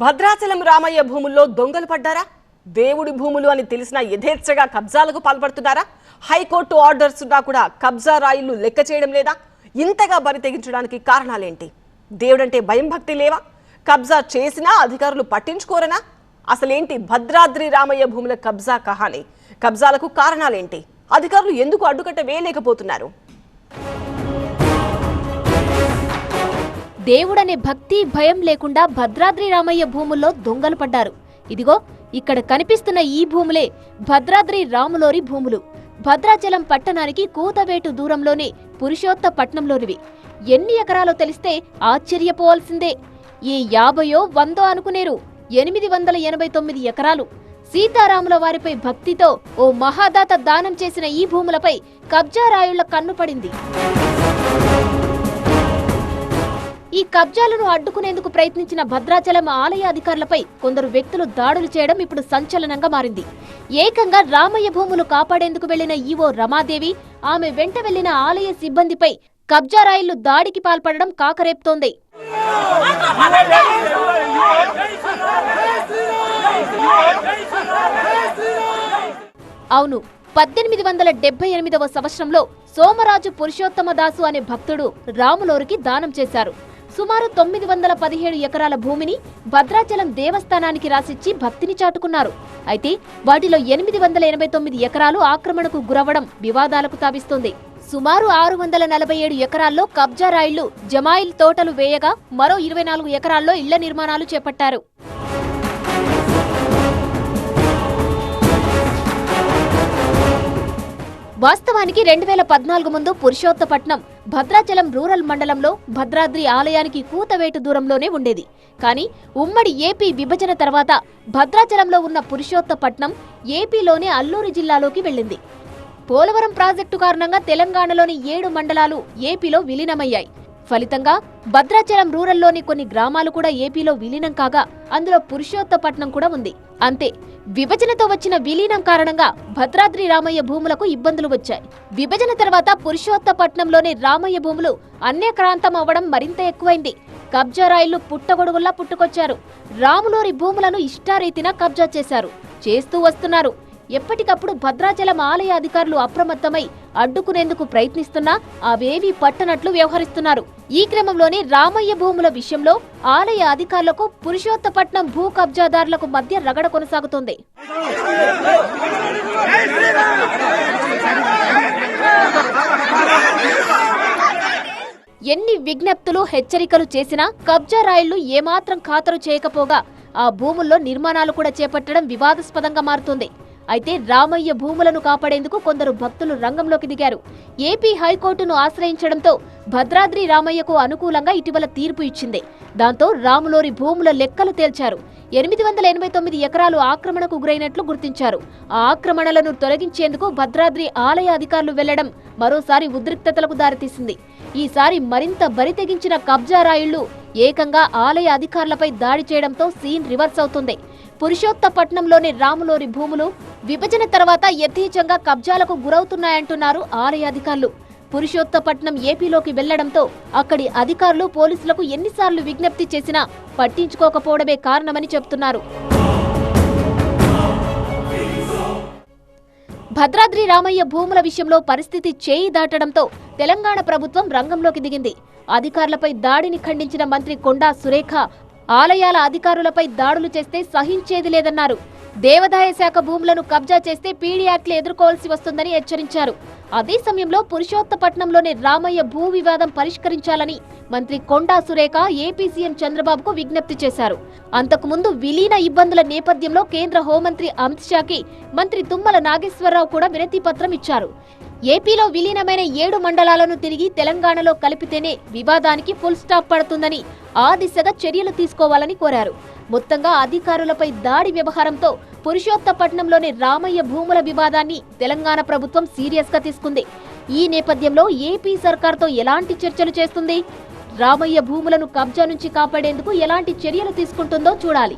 భద్రాచలం రామయ్య భూముల్లో దొంగలు పడ్డారా? దేవుడి భూములు అని తెలిసిన యథేచ్ఛగా కబ్జాలకు పాల్పడుతున్నారా? హైకోర్టు ఆర్డర్స్ ఉన్నా కూడా కబ్జా రాయిళ్లు లెక్క చేయడం లేదా? ఇంతగా బరి తెగించడానికి కారణాలేంటి? దేవుడంటే భయం భక్తి లేవా? కబ్జా చేసినా అధికారులు పట్టించుకోరనా? అసలేంటి భద్రాద్రి రామయ్య భూముల కబ్జా కహాని? కబ్జాలకు కారణాలేంటి? అధికారులు ఎందుకు అడ్డుకట్ట వేయలేకపోతున్నారు? దేవుడనే భక్తి భయం లేకుండా భద్రాద్రి రామయ్య భూముల్లో దొంగలు పడ్డారు. ఇదిగో ఇక్కడ కనిపిస్తున్న ఈ భూములే భద్రాద్రి రాములోరి భూములు. భద్రాచలం పట్టణానికి కూతవేటు దూరంలోనే పురుషోత్తపట్నంలోనివి. ఎన్ని ఎకరాలో తెలిస్తే ఆశ్చర్యపోవాల్సిందే. ఈ 50 100 అనుకునేరు. 889 ఎకరాలు. సీతారాముల వారిపై భక్తితో ఓ మహాదాత దానం చేసిన ఈ భూములపై కబ్జా రాయుళ్ల కన్నుపడింది. ఈ కబ్జాలను అడ్డుకునేందుకు ప్రయత్నించిన భద్రాచలం ఆలయ అధికారులపై కొందరు వ్యక్తులు దాడులు చేయడం ఇప్పుడు సంచలనంగా మారింది. ఏకంగా రామయ్య భూములు కాపాడేందుకు వెళ్లిన ఈవో రమాదేవి, ఆమె వెంట వెళ్లిన ఆలయ సిబ్బందిపై కబ్జా రాయిళ్లు దాడికి పాల్పడడం కాకరేపుతోంది. అవును, 1878వ సంవత్సరంలో సోమరాజు పురుషోత్తమదాసు అనే భక్తుడు రాములోరికి దానం చేశారు. సుమారు 917 ఎకరాల భూమిని భద్రాచలం దేవస్థానానికి రాసిచ్చి భక్తిని చాటుకున్నారు. అయితే వాటిలో 889 ఎకరాలు ఆక్రమణకు గురవడం వివాదాలకు తావిస్తోంది. సుమారు 647 ఎకరాల్లో కబ్జా రాయిళ్లు, జమాయిల్ తోటలు వేయగా మరో 24 ఎకరాల్లో ఇళ్ల నిర్మాణాలు చేపట్టారు. వాస్తవానికి 2014 ముందు పురుషోత్తపట్నం భద్రాచలం రూరల్ మండలంలో భద్రాద్రి ఆలయానికి కూతవేటు దూరంలోనే ఉండేది. కానీ ఉమ్మడి ఏపీ విభజన తర్వాత భద్రాచలంలో ఉన్న పురుషోత్తపట్నం ఏపీలోనే అల్లూరి జిల్లాలోకి వెళ్లింది. పోలవరం ప్రాజెక్టు కారణంగా తెలంగాణలోని 7 మండలాలు ఏపీలో విలీనమయ్యాయి. ఫలితంగా భద్రాచలం రూరల్లోని కొన్ని గ్రామాలు కూడా ఏపీలో విలీనం కాగా అందులో పురుషోత్తపట్నం కూడా ఉంది. అంతే, విభజనతో వచ్చిన విలీనం కారణంగా భద్రాద్రి రామయ్య భూములకు ఇబ్బందులు వచ్చాయి. విభజన తర్వాత పురుషోత్తపట్నంలోని రామయ్య భూములు అన్యక్రాంతం అవ్వడం మరింత ఎక్కువైంది. కబ్జా రాయిళ్లు పుట్టగొడుగుల్లా పుట్టుకొచ్చారు. రాములోరి భూములను ఇష్టారీతిన కబ్జా చేస్తూ వస్తున్నారు. ఎప్పటికప్పుడు భద్రాచలం ఆలయ అధికారులు అప్రమత్తమై అడ్డుకునేందుకు ప్రయత్నిస్తున్నా అవేవీ పట్టనట్లు వ్యవహరిస్తున్నారు. ఈ క్రమంలోనే రామయ్య భూముల విషయంలో ఆలయ అధికారులకు పురుషోత్తపట్నం భూ కబ్జాదారులకు మధ్య రగడ కొనసాగుతోంది. ఎన్ని విజ్ఞప్తులు, హెచ్చరికలు చేసినా కబ్జా రాయిళ్లు ఏమాత్రం ఖాతరు చేయకపోగా ఆ భూముల్లో నిర్మాణాలు కూడా చేపట్టడం వివాదాస్పదంగా మారుతోంది. అయితే రామయ్య భూములను కాపాడేందుకు కొందరు భక్తులు రంగంలోకి దిగారు. ఏపీ హైకోర్టును ఆశ్రయించడంతో భద్రాద్రి రామయ్యకు అనుకూలంగా ఇటీవల తీర్పు ఇచ్చింది. దాంతో రాములోరి భూముల లెక్కలు తేల్చారు. 889 ఎకరాలు ఆక్రమణకు గురైనట్లు గుర్తించారు. ఆ ఆక్రమణలను తొలగించేందుకు భద్రాద్రి ఆలయ అధికారులు వెళ్లడం మరోసారి ఉద్రిక్తతలకు దారితీసింది. ఈసారి మరింత బరితెగించిన కబ్జా రాయిళ్లు ఏకంగా ఆలయ అధికారులపై దాడి చేయడంతో సీన్ రివర్స్ అవుతుంది. పురుషోత్తపట్నంలోని రాములోరి భూములు విభజన తర్వాత యథేచ్ఛంగా కబ్జాలకు గురవుతున్నాయంటున్నారు ఆలయ అధికారులు. పురుషోత్తపట్నం ఏపీలోకి వెళ్లడంతో అక్కడి అధికారులు, పోలీసులకు ఎన్నిసార్లు విజ్ఞప్తి చేసినా పట్టించుకోకపోవడమే కారణమని చెబుతున్నారు. భద్రాద్రి రామయ్య భూముల విషయంలో పరిస్థితి చేయి దాటడంతో తెలంగాణ ప్రభుత్వం రంగంలోకి దిగింది. అధికారులపై దాడిని ఖండించిన మంత్రి కొండా సురేఖ ఆలయాల అధికారులపై దాడులు చేస్తే సహించేది లేదన్నారు. దేవాదాయ శాఖ భూములను కబ్జా చేస్తే పీడీ యాక్ట్లు ఎదుర్కోవాల్సి వస్తుందని హెచ్చరించారు. అదే సమయంలో పురుషోత్తపట్నంలోని రామయ్య భూ వివాదం పరిష్కరించాలని మంత్రి కొండా సురేఖ ఏపీ సీఎం చంద్రబాబుకు విజ్ఞప్తి చేశారు. అంతకుముందు విలీన ఇబ్బందుల నేపథ్యంలో కేంద్ర హోంమంత్రి అమిత్ షాకి మంత్రి తుమ్మల నాగేశ్వరరావు కూడా వినతి పత్రం ఇచ్చారు. ఏపీలో విలీనమైన 7 మండలాలను తిరిగి తెలంగాణలో కలిపితేనే వివాదానికి ఫుల్ స్టాప్ పడుతుందని, ఆ దిశగా చర్యలు తీసుకోవాలని కోరారు. మొత్తంగా అధికారులపై దాడి వ్యవహారంతో పురుషోత్తపట్నంలోని రామయ్య భూముల వివాదాన్ని తెలంగాణ ప్రభుత్వం సీరియస్ గా తీసుకుంది. ఈ నేపథ్యంలో ఏపీ సర్కార్తో ఎలాంటి చర్చలు చేస్తుంది? రామయ్య భూములను కబ్జా నుంచి కాపాడేందుకు ఎలాంటి చర్యలు తీసుకుంటుందో చూడాలి.